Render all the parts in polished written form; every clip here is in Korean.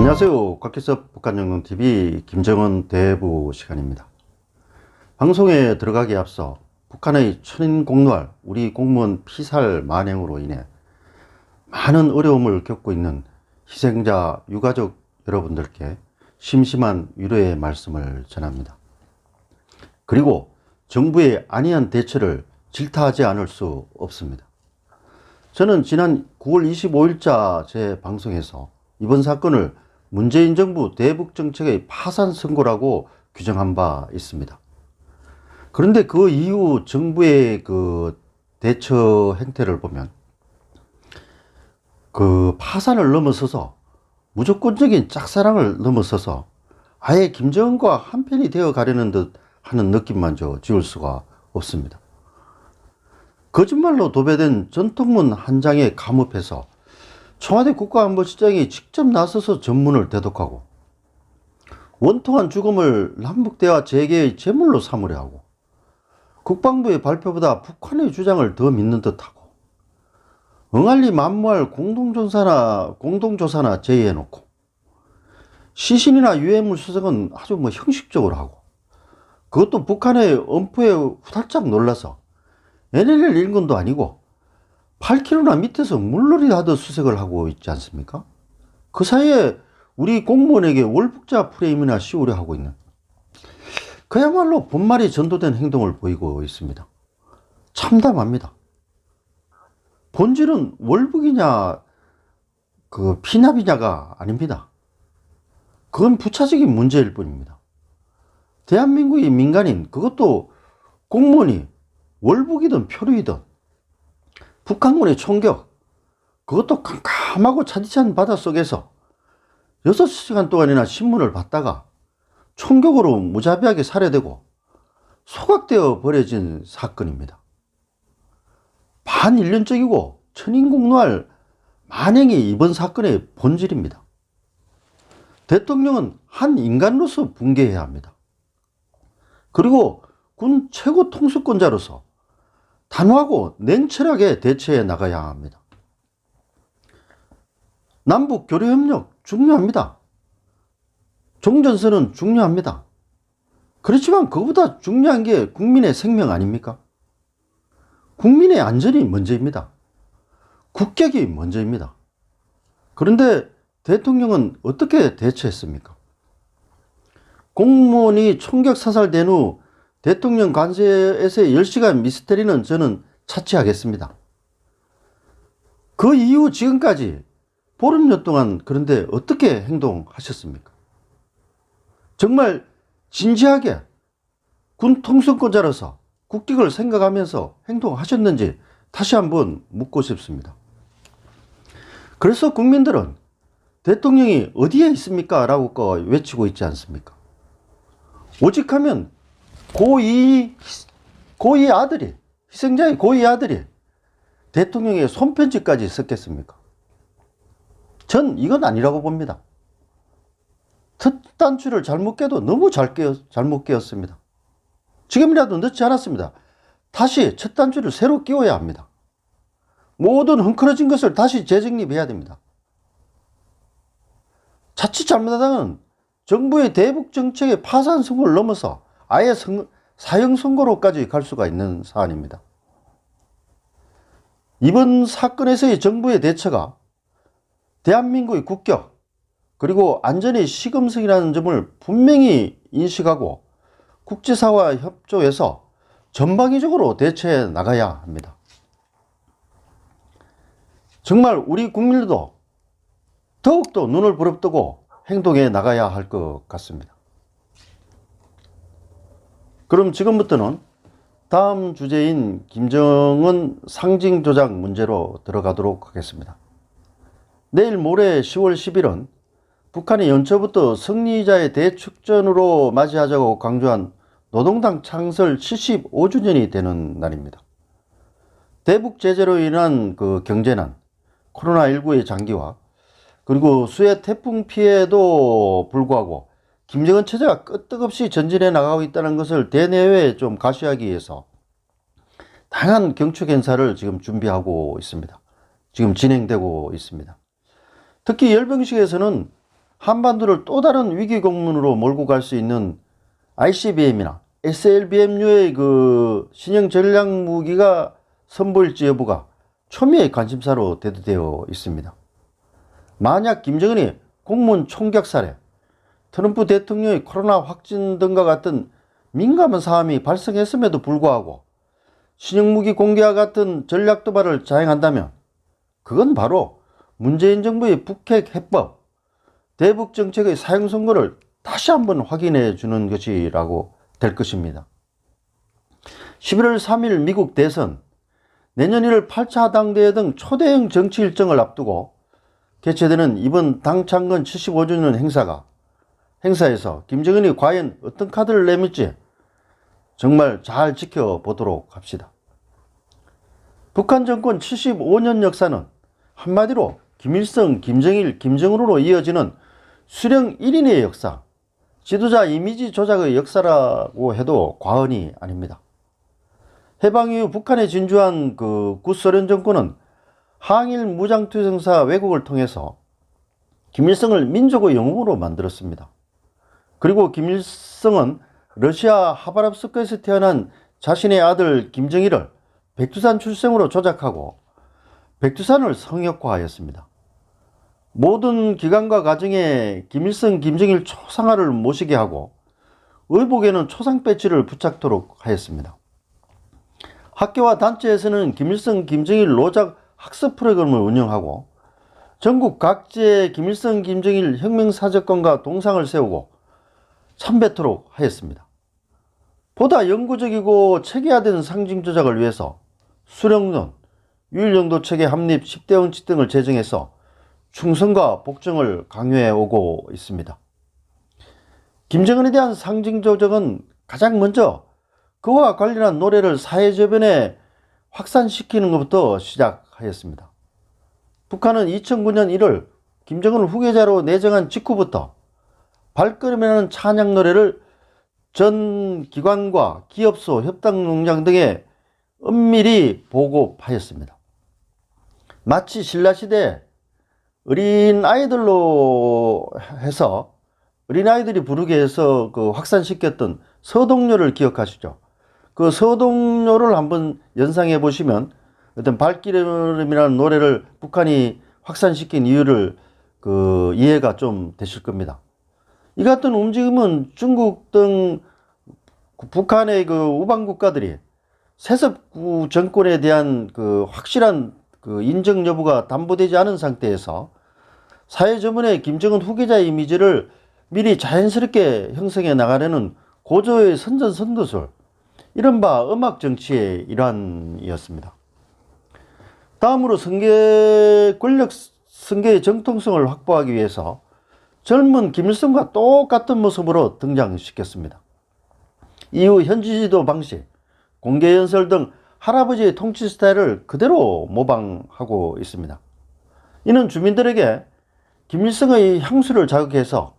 안녕하세요. 곽기섭 북한영웅TV 김정은 대부 시간입니다. 방송에 들어가기에 앞서 북한의 천인공노할 우리 공무원 피살 만행으로 인해 많은 어려움을 겪고 있는 희생자 유가족 여러분들께 심심한 위로의 말씀을 전합니다. 그리고 정부의 안이한 대처를 질타하지 않을 수 없습니다. 저는 지난 9월 25일자 제 방송에서 이번 사건을 문재인 정부 대북 정책의 파산 선고라고 규정한 바 있습니다. 그런데 그 이후 정부의 그 대처 행태를 보면 그 파산을 넘어서서 무조건적인 짝사랑을 넘어서서 아예 김정은과 한편이 되어 가려는 듯 하는 느낌마저 지울 수가 없습니다. 거짓말로 도배된 전통문 한 장에 감업해서 청와대 국가안보실장이 직접 나서서 전문을 대독하고 원통한 죽음을 남북대화 재개의 제물로 삼으려 하고 국방부의 발표보다 북한의 주장을 더 믿는 듯하고 응알리 만무할 공동조사나 제의해놓고 시신이나 유해물 수색은 아주 형식적으로 하고 그것도 북한의 엄포에 후달짝 놀라서 NLL 인근도 아니고 8km나 밑에서 물놀이 하듯 수색을 하고 있지 않습니까? 그 사이에 우리 공무원에게 월북자 프레임이나 씌우려 하고 있는 그야말로 본말이 전도된 행동을 보이고 있습니다. 참담합니다. 본질은 월북이냐 그 피납이냐가 아닙니다. 그건 부차적인 문제일 뿐입니다. 대한민국의 민간인, 그것도 공무원이 월북이든 표류이든 북한군의 총격, 그것도 캄캄하고 차디찬 바닷속에서 6시간 동안이나 신문을 봤다가 총격으로 무자비하게 살해되고 소각되어 버려진 사건입니다. 반인륜적이고 천인공노할 만행이 이번 사건의 본질입니다. 대통령은 한 인간으로서 붕괴해야 합니다. 그리고 군 최고 통수권자로서 단호하고 냉철하게 대처해 나가야 합니다. 남북 교류협력 중요합니다. 종전선언 중요합니다. 그렇지만 그보다 중요한 게 국민의 생명 아닙니까? 국민의 안전이 먼저입니다. 국격이 먼저입니다. 그런데 대통령은 어떻게 대처했습니까? 공무원이 총격 사살된 후 대통령 관저에서의 10시간 미스터리는 저는 차치하겠습니다. 그 이후 지금까지 보름여 동안 그런데 어떻게 행동하셨습니까? 정말 진지하게 군 통수권자로서 국격을 생각하면서 행동하셨는지 다시 한번 묻고 싶습니다. 그래서 국민들은 대통령이 어디에 있습니까? 라고 외치고 있지 않습니까? 오직하면 고이 아들이, 희생자의 고이 아들이 대통령의 손편지까지 썼겠습니까? 전 이건 아니라고 봅니다. 첫 단추를 잘못 깨도 너무 잘못 깨었습니다. 지금이라도 늦지 않았습니다. 다시 첫 단추를 새로 끼워야 합니다. 모든 헝클어진 것을 다시 재정립해야 됩니다. 자칫 잘못하다가는 정부의 대북 정책의 파산 선고를 넘어서 아예 사형 선고로까지 갈 수가 있는 사안입니다. 이번 사건에서의 정부의 대처가 대한민국의 국격 그리고 안전의 시금석이라는 점을 분명히 인식하고 국제사회와 협조해서 전방위적으로 대처해 나가야 합니다. 정말 우리 국민들도 더욱더 눈을 부릅뜨고 행동해 나가야 할 것 같습니다. 그럼 지금부터는 다음 주제인 김정은 상징 조작 문제로 들어가도록 하겠습니다. 내일 모레 10월 10일은 북한이 연초부터 승리자의 대축전으로 맞이하자고 강조한 노동당 창설 75주년이 되는 날입니다. 대북 제재로 인한 그 경제난, 코로나19의 장기화, 그리고 수해 태풍 피해에도 불구하고 김정은 체제가 끄떡없이 전진해 나가고 있다는 것을 대내외에 좀 가시하기 위해서 다양한 경축 행사를 지금 준비하고 있습니다. 지금 진행되고 있습니다. 특히 열병식에서는 한반도를 또 다른 위기 국면으로 몰고 갈 수 있는 ICBM이나 SLBM류의 그 신형 전략 무기가 선보일지 여부가 초미의 관심사로 대두되어 있습니다. 만약 김정은이 공무원 총격 살해, 트럼프 대통령의 코로나 확진 등과 같은 민감한 사안이 발생했음에도 불구하고 신형무기 공개와 같은 전략 도발을 자행한다면 그건 바로 문재인 정부의 북핵 해법, 대북 정책의 사용 선고를 다시 한번 확인해 주는 것이라고 될 것입니다. 11월 3일 미국 대선, 내년 1월 8차 하당대회 등 초대형 정치 일정을 앞두고 개최되는 이번 당 창건 75주년 행사에서 김정은이 과연 어떤 카드를 내밀지 정말 잘 지켜보도록 합시다. 북한 정권 75년 역사는 한마디로 김일성, 김정일, 김정은으로 이어지는 수령 1인의 역사, 지도자 이미지 조작의 역사라고 해도 과언이 아닙니다. 해방 이후 북한에 진주한 그 구소련 정권은 항일 무장투쟁사 왜곡을 통해서 김일성을 민족의 영웅으로 만들었습니다. 그리고 김일성은 러시아 하바롭스크에서 태어난 자신의 아들 김정일을 백두산 출생으로 조작하고 백두산을 성역화하였습니다. 모든 기관과 가정에 김일성, 김정일 초상화를 모시게 하고 의복에는 초상 배지를 부착토록 하였습니다. 학교와 단체에서는 김일성, 김정일 노작 학습 프로그램을 운영하고 전국 각지에 김일성, 김정일 혁명사적관과 동상을 세우고 참배토록 하였습니다. 보다 영구적이고 체계화된 상징 조작을 위해서 수령론, 유일영도 체계 합립 10대 원칙 등을 제정해서 충성과 복종을 강요해 오고 있습니다. 김정은에 대한 상징 조작은 가장 먼저 그와 관련한 노래를 사회저변에 확산시키는 것부터 시작하였습니다. 북한은 2009년 1월 김정은 후계자로 내정한 직후부터 발걸음이라는 찬양 노래를 전 기관과 기업소, 협동농장 등에 은밀히 보급하였습니다. 마치 신라시대 어린 아이들로 해서 어린아이들이 부르게 해서 그 확산시켰던 서동요를 기억하시죠? 그 서동요를 한번 연상해 보시면 어떤 발기름이라는 노래를 북한이 확산시킨 이유를 그 이해가 좀 되실 겁니다. 이 같은 움직임은 중국 등 북한의 그 우방 국가들이 세습 정권에 대한 그 확실한 그 인정 여부가 담보되지 않은 상태에서 사회저변에 김정은 후계자 이미지를 미리 자연스럽게 형성해 나가려는 고조의 선전선도술, 이른바 음악 정치의 일환이었습니다. 다음으로 권력 승계의 정통성을 확보하기 위해서 젊은 김일성과 똑같은 모습으로 등장시켰습니다. 이후 현지지도 방식, 공개연설 등 할아버지의 통치 스타일을 그대로 모방하고 있습니다. 이는 주민들에게 김일성의 향수를 자극해서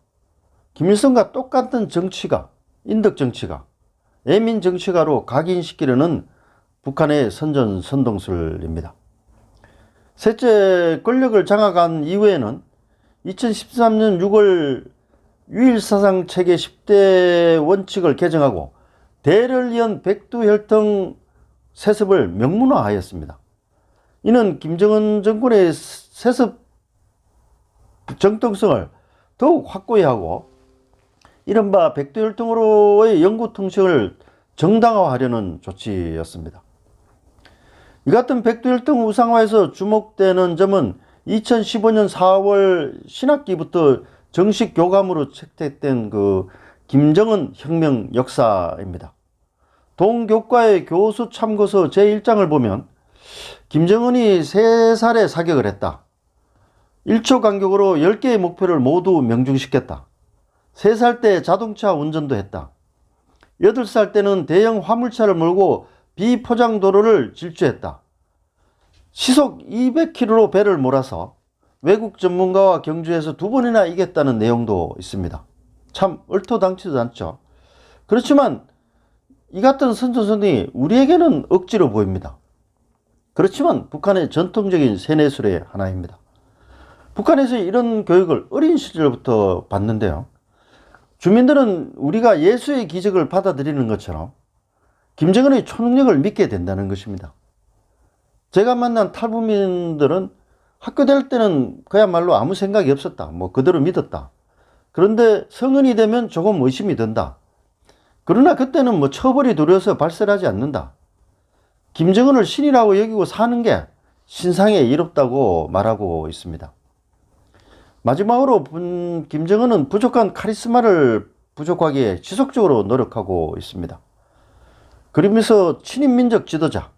김일성과 똑같은 정치가, 인덕 정치가, 애민 정치가로 각인시키려는 북한의 선전선동술입니다. 셋째, 권력을 장악한 이후에는 2013년 6월 유일사상 체계 10대 원칙을 개정하고 대를 이은 백두혈통 세습을 명문화하였습니다. 이는 김정은 정권의 세습 정통성을 더욱 확고히 하고 이른바 백두혈통으로의 영구통칭을 정당화하려는 조치였습니다. 이 같은 백두혈통 우상화에서 주목되는 점은 2015년 4월 신학기부터 정식 교감으로 채택된 그 김정은 혁명 역사입니다. 동교과의 교수 참고서 제1장을 보면 김정은이 3살에 사격을 했다. 1초 간격으로 10개의 목표를 모두 명중시켰다. 3살 때 자동차 운전도 했다. 8살 때는 대형 화물차를 몰고 비포장 도로를 질주했다. 시속 200km로 배를 몰아서 외국 전문가와 경주에서 2번이나 이겼다는 내용도 있습니다. 참 얼토당치도 않죠. 그렇지만 이 같은 선전선이 우리에게는 억지로 보입니다. 그렇지만 북한의 전통적인 세뇌술의 하나입니다. 북한에서 이런 교육을 어린 시절부터 받는데요. 주민들은 우리가 예수의 기적을 받아들이는 것처럼 김정은의 초능력을 믿게 된다는 것입니다. 제가 만난 탈북민들은 학교 다닐 때는 그야말로 아무 생각이 없었다. 뭐 그대로 믿었다. 그런데 성인이 되면 조금 의심이 든다. 그러나 그때는 뭐 처벌이 두려워서 발설하지 않는다. 김정은을 신이라고 여기고 사는 게 신상에 이롭다고 말하고 있습니다. 마지막으로 김정은은 부족한 카리스마를 부족하게 지속적으로 노력하고 있습니다. 그러면서 친인민족 지도자,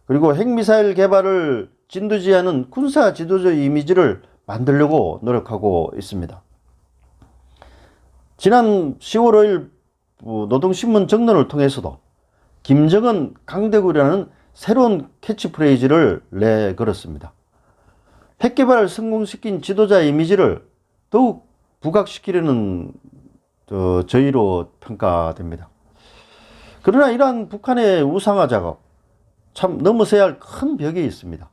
그리고 핵미사일 개발을 진두지휘하는 군사 지도자 이미지를 만들려고 노력하고 있습니다. 지난 10월 5일 노동신문 정론을 통해서도 김정은 강대국이라는 새로운 캐치프레이즈를 내걸었습니다. 핵개발을 성공시킨 지도자 이미지를 더욱 부각시키려는 저희로 평가됩니다. 그러나 이러한 북한의 우상화 작업, 참 넘어서야 할 큰 벽이 있습니다.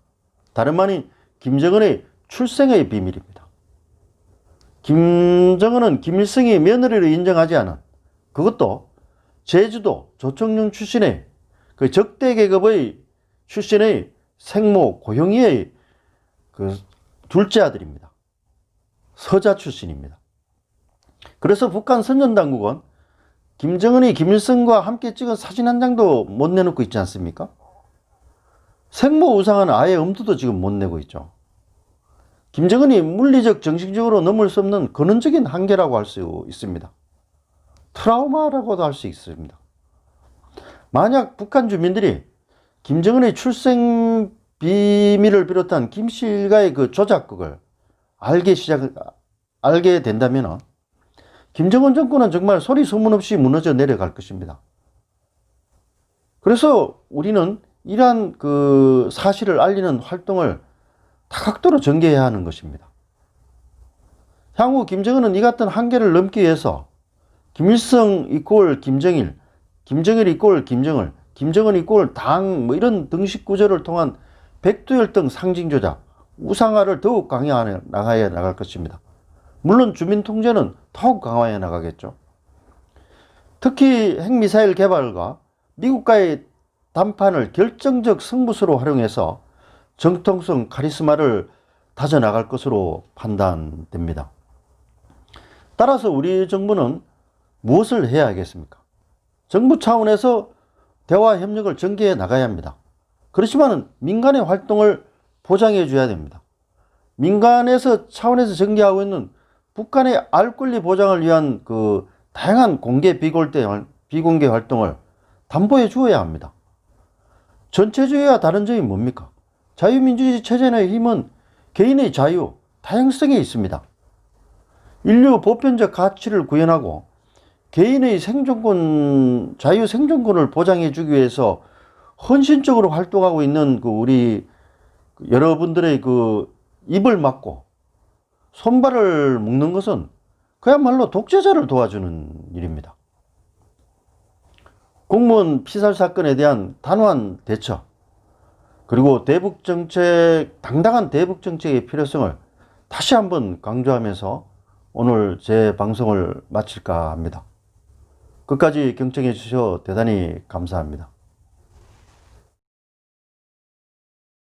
다름 아닌 김정은의 출생의 비밀입니다. 김정은은 김일성이 며느리를 인정하지 않은, 그것도 제주도 조청룡 출신의 그 적대 계급의 출신의 생모 고형이의 그 둘째 아들입니다. 서자 출신입니다. 그래서 북한 선전당국은 김정은이 김일성과 함께 찍은 사진 한 장도 못 내놓고 있지 않습니까? 생모 우상은 아예 엄두도 지금 못 내고 있죠. 김정은이 물리적 정신적으로 넘을 수 없는 근원적인 한계라고 할 수 있습니다. 트라우마라고도 할 수 있습니다. 만약 북한 주민들이 김정은의 출생 비밀을 비롯한 김씨 일가의 그 조작극을 알게 된다면 김정은 정권은 정말 소리 소문 없이 무너져 내려갈 것입니다. 그래서 우리는 이러한 그 사실을 알리는 활동을 다각도로 전개해야 하는 것입니다. 향후 김정은은 이 같은 한계를 넘기 위해서 김일성 이꼴 김정일, 김정일 이꼴 김정을, 김정은 이꼴 당 뭐 이런 등식 구조를 통한 백두혈통 상징 조작, 우상화를 더욱 강화해 나갈 것입니다. 물론 주민 통제는 더욱 강화해 나가겠죠. 특히 핵미사일 개발과 미국과의 담판을 결정적 승부수로 활용해서 정통성 카리스마를 다져나갈 것으로 판단됩니다. 따라서 우리 정부는 무엇을 해야 하겠습니까? 정부 차원에서 대화 협력을 전개해 나가야 합니다. 그렇지만 민간의 활동을 보장해 줘야 됩니다. 민간에서 차원에서 전개하고 있는 북한의 알 권리 보장을 위한 그 다양한 공개 비공개 활동을 담보해 주어야 합니다. 전체주의와 다른 점이 뭡니까? 자유민주주의 체제의 힘은 개인의 자유, 다양성에 있습니다. 인류 보편적 가치를 구현하고 개인의 생존권, 자유 생존권을 보장해 주기 위해서 헌신적으로 활동하고 있는 그 우리 여러분들의 그 입을 막고 손발을 묶는 것은 그야말로 독재자를 도와주는 일입니다. 공무원 피살 사건에 대한 단호한 대처, 그리고 당당한 대북 정책의 필요성을 다시 한번 강조하면서 오늘 제 방송을 마칠까 합니다. 끝까지 경청해 주셔서 대단히 감사합니다.